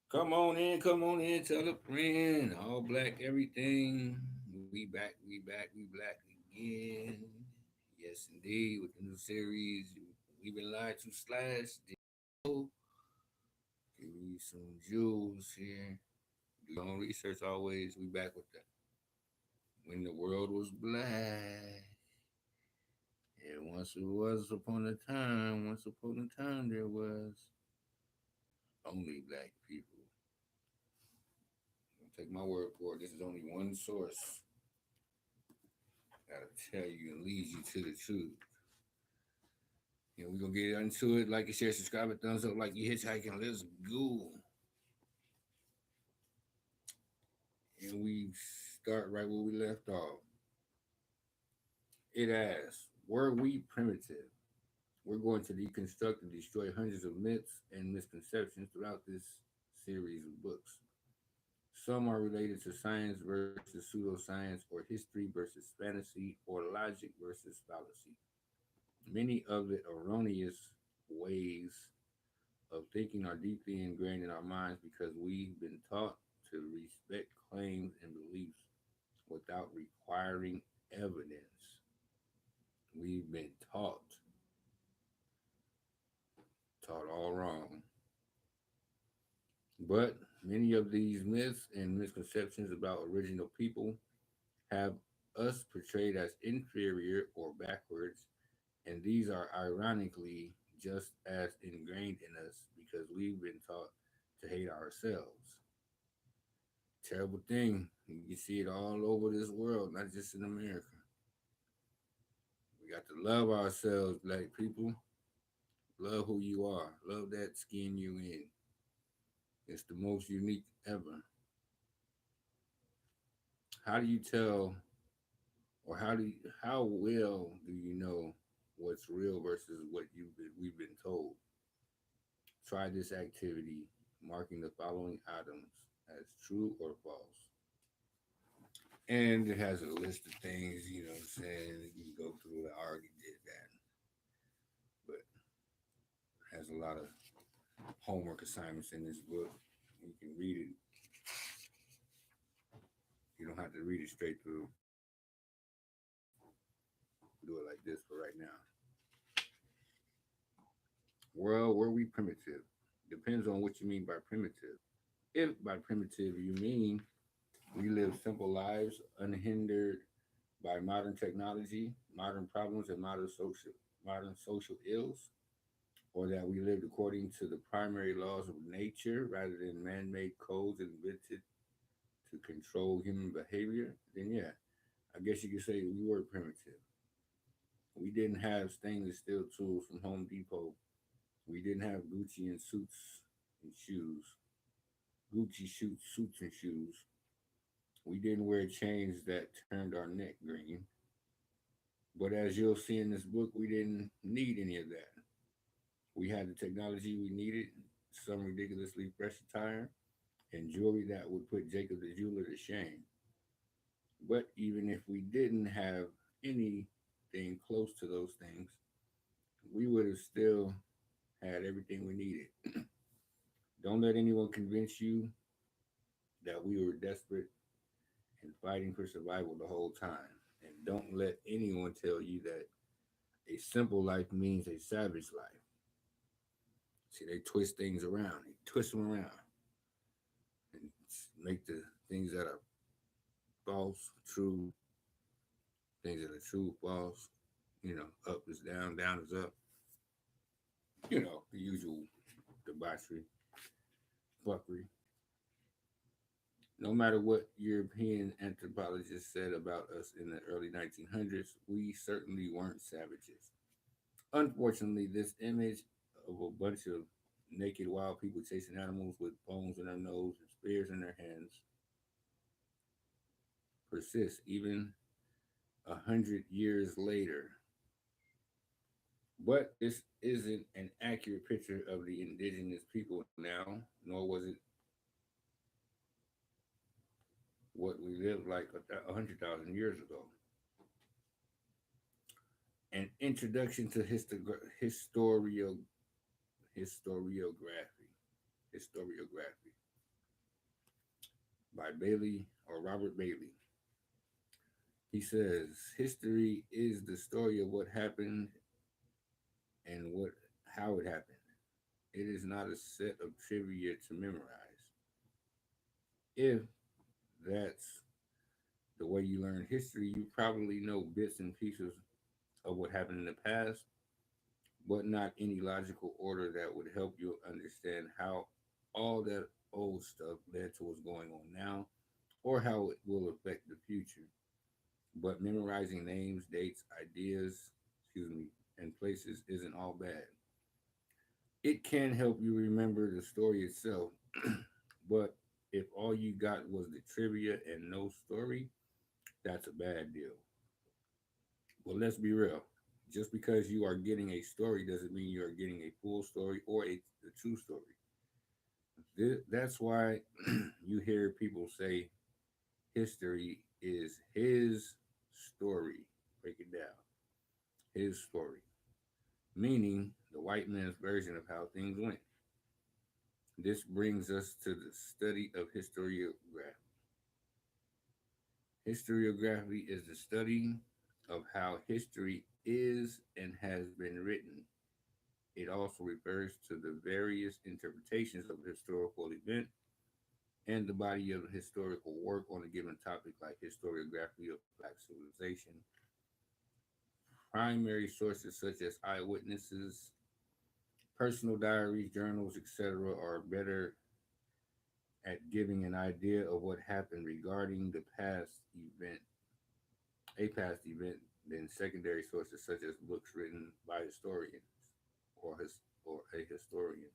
Come on in, tell a friend. All black everything. We black again. Yes, indeed, with the new series, We've Been Lied to Slash. Give you some jewels here. Do your own research always. We back with that. When the world was black. And once upon a time, there was only black people. Don't take my word for it. This is only one source that'll tell you and lead you to the truth. We're gonna get into it. Like and share, subscribe, and thumbs up like you hitchhiking. Let's go. And we start right where we left off. It asks, were we primitive? We're going to deconstruct and destroy hundreds of myths and misconceptions throughout this series of books. Some are related to science versus pseudoscience, or history versus fantasy, or logic versus fallacy. Many of the erroneous ways of thinking are deeply ingrained in our minds because we've been taught to respect claims and beliefs without requiring evidence. We've been taught all wrong. But many of these myths and misconceptions about original people have us portrayed as inferior or backwards, and these are ironically just as ingrained in us because we've been taught to hate ourselves. Terrible thing. You see it all over this world, not just in America. We got to love ourselves, black people. Love who you are. Love that skin you in. It's the most unique ever. How do you tell, or how well do you know what's real versus what we've been told? Try this activity, marking the following items as true or false. And it has a list of things, you know what I'm saying? You can go through it. I already did that. But it has a lot of homework assignments in this book. You can read it. You don't have to read it straight through. Do it like this for right now. Well, were we primitive? Depends on what you mean by primitive. If by primitive you mean we live simple lives unhindered by modern technology, modern problems, and modern social ills, or that we lived according to the primary laws of nature rather than man-made codes invented to control human behavior, then yeah, I guess you could say we were primitive. We didn't have stainless steel tools from Home Depot. We didn't have Gucci and suits and shoes. Suits and shoes. We didn't wear chains that turned our neck green. But as you'll see in this book, we didn't need any of that. We had the technology we needed, some ridiculously fresh attire, and jewelry that would put Jacob the jeweler to shame. But even if we didn't have anything close to those things, we would have still had everything we needed. Don't let anyone convince you that we were desperate and fighting for survival the whole time. And don't let anyone tell you that a simple life means a savage life. See, they twist things around. They twist them around and make the things that are false true, things that are true false. Up is down, down is up. The usual debauchery, fuckery. No matter what European anthropologists said about us in the early 1900s, we certainly weren't savages. Unfortunately, this image of a bunch of naked wild people chasing animals with bones in their nose and spears in their hands persists even 100 years later. But this isn't an accurate picture of the indigenous people now, nor was it what we lived like 100,000 years ago. An introduction to historiography. Historiography. by Bailey or Robert Bailey. He says, history is the story of what happened and what how it happened. It is not a set of trivia to memorize. If that's the way you learn history, you probably know bits and pieces of what happened in the past, but not any logical order that would help you understand how all that old stuff led to what's going on now or how it will affect the future. But memorizing names, dates, ideas, and places isn't all bad. It can help you remember the story itself, but if all you got was the trivia and no story, that's a bad deal. Well, let's be real. Just because you are getting a story doesn't mean you are getting a full story or a true story. That's why you hear people say history is his story. Break it down. His story. Meaning the white man's version of how things went. This brings us to the study of historiography. Historiography is the study of how history is and has been written. It also refers to the various interpretations of a historical event and the body of historical work on a given topic, like historiography of Black civilization. Primary sources such as eyewitnesses, personal diaries, journals, etc., are better at giving an idea of what happened regarding a past event, than secondary sources such as books written by historians or a historian.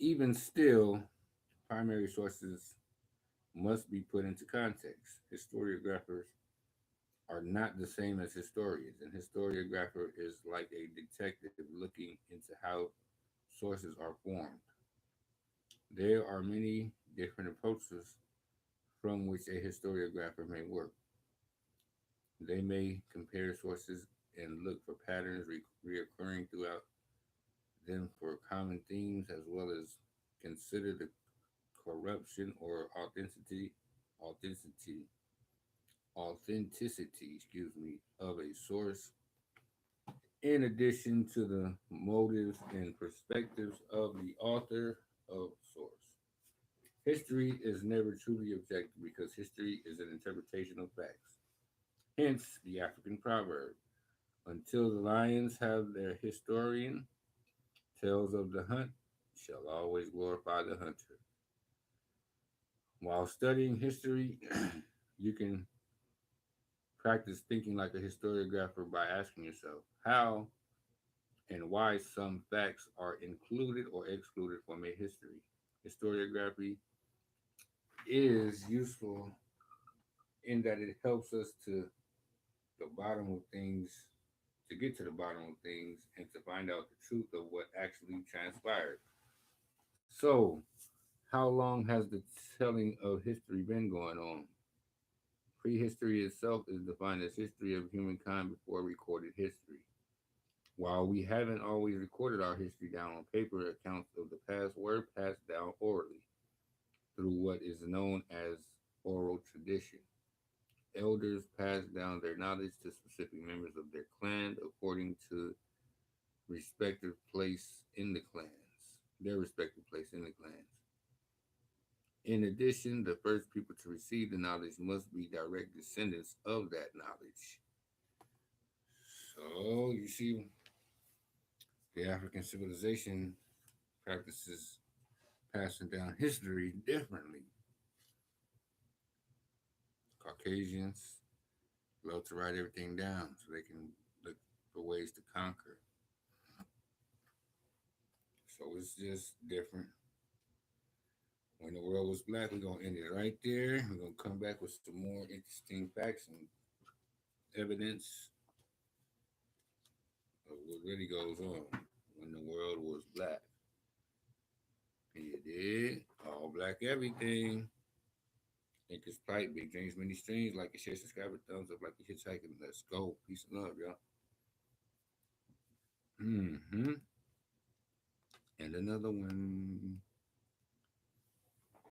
Even still, primary sources must be put into context. Historiographers are not the same as historians. An historiographer is like a detective looking into how sources are formed. There are many different approaches from which a historiographer may work. They may compare sources and look for patterns reoccurring throughout them for common themes, as well as consider the corruption or authenticity, of a source, in addition to the motives and perspectives of the author of source. History is never truly objective because history is an interpretation of facts. Hence the African proverb, until the lions have their historian, tales of the hunt shall always glorify the hunter. While studying history, you can practice thinking like a historiographer by asking yourself how and why some facts are included or excluded from a history. Historiography is useful in that it helps us the bottom of things, to get to the bottom of things and to find out the truth of what actually transpired. So, how long has the telling of history been going on? Prehistory itself is defined as history of humankind before recorded history. While we haven't always recorded our history down on paper, accounts of the past were passed down orally through what is known as oral tradition. Elders passed down their knowledge to specific members of their clan according to respective place in the clans, their respective place in the clans. In addition, the first people to receive the knowledge must be direct descendants of that knowledge. So you see, the African civilization practices passing down history differently. Caucasians love to write everything down so they can look for ways to conquer. So it's just different. When the world was black, we're gonna end it right there. We're gonna come back with some more interesting facts and evidence of what really goes on when the world was black. You did all black everything. Think it's tight. Big James, many streams. Like and share, subscribe, and thumbs up. Like you hitchhiking. Let's go. Peace and love, y'all. And another one.